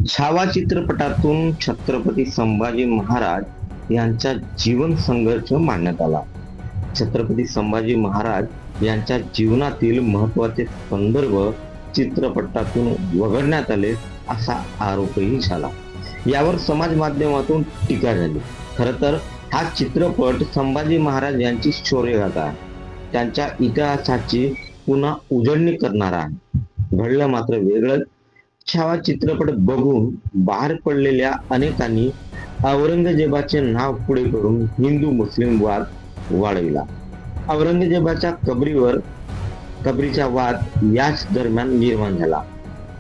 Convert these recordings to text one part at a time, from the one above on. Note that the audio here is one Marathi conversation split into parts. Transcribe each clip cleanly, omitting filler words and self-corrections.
छावा चित्रपटातून छत्रपती संभाजी महाराज यांचा जीवन संघर्ष मांडण्यात आला. छत्रपती संभाजी महाराज यांच्या जीवनातील महत्वाचे संदर्भ चित्रपटातून वगळण्यात आले असा आरोपही झाला. यावर समाज माध्यमातून टीका झाली. खरं तर हा चित्रपट संभाजी महाराज यांची शौर्यगाथा, त्यांच्या इतिहासाची पुन्हा उजळणी करणारा आहे. घडलं मात्र वेगळंच. छावा चित्रपट बघून बाहेर पडलेल्या अनेकांनी औरंगजेबाचे नाव पुढे करून हिंदू मुस्लिम वाद वाढविला. औरंगजेबाच्या कबरीचा वाद याच दरम्यान निर्माण झाला.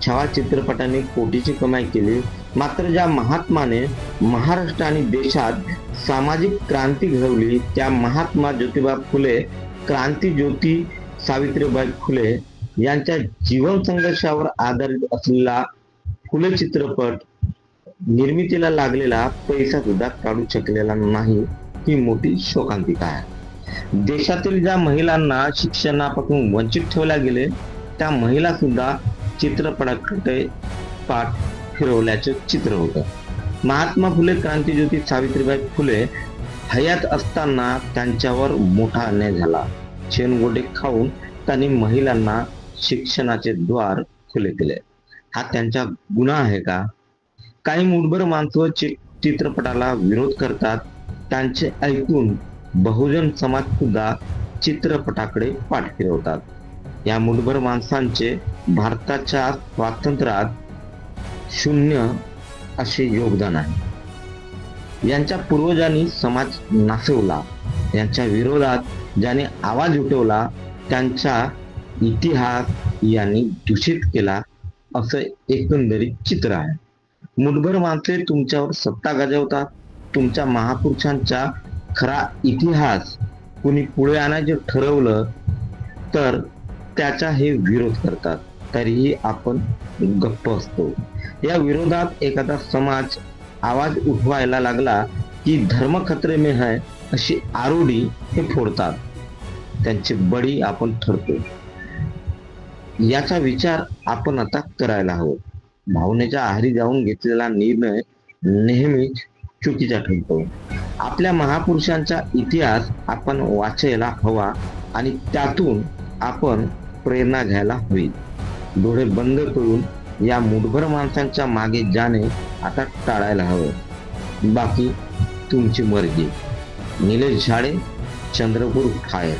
छावा चित्रपटाने कोटीची कमाई केली. मात्र ज्या महात्माने महाराष्ट्र आणि देशात सामाजिक क्रांती घडवली, त्या महात्मा ज्योतिबा फुले, क्रांतीज्योती सावित्रीबाई फुले यांच्या जीवन संघर्षावर आधारित असलेला फुले चित्रपट निर्मितीला लागलेला पैसा सुद्धा काढू शकलेला नाही, ही मोठी शोकांतिका आहे. देशातील ज्या महिलांना शिक्षणापासून वंचित ठेवल्या गेले, त्या महिला सुद्धा चित्रपटाकडे पाठ फिरवल्याचे चित्र होतं. महात्मा फुले, क्रांतीज्योती सावित्रीबाई फुले हयात असताना त्यांच्यावर मोठा अन्याय झाला. शेणगोटे खाऊन त्यांनी महिलांना शिक्षणाचे द्वार खुले केले. हा त्यांचा गुन्हा आहे का? काही मूठभर माणसं चित्रपटाला विरोध करतात. त्यांचे ऐकून बहुजन समाज सुद्धा चित्रपटाकडे पाठ फिरवतात. या मूठभर माणसांचे भारताच्या स्वातंत्र्यात शून्य असे योगदान आहे. यांच्या पूर्वजांनी समाज नाचवला, यांच्या विरोधात ज्याने आवाज उठवला, त्यांचा इतिहास यांनी दूषित केला, असं एकंदरीत चित्र आहे. मूठभर माणसे तुमच्यावर सत्ता गाजवतात. तुमच्या महापुरुषांचा खरा इतिहास कुणी पुढे आणायचे ठरवलं तर त्याचा हे विरोध करतात. तरीही आपण गप्प असतो. या विरोधात एखादा समाज आवाज उठवायला लागला की धर्म खतरे में है अशी आरोडी हे फोडतात. त्यांची बळी आपण ठरतो. याचा विचार आपण आता करायला हवं. भावनेच्या आहारी जाऊन घेतलेला निर्णय नेहमीच चुकीचा ठरतो. आपल्या महापुरुषांचा इतिहास आपण वाचायला हवा आणि त्यातून आपण प्रेरणा घ्यायला हवी. डोळे बंद करून या मूठभर माणसांच्या मागे जाणे आता टाळायला हवं. बाकी तुमची मर्जी. निलेश झाडे, चंद्रपूर फायर.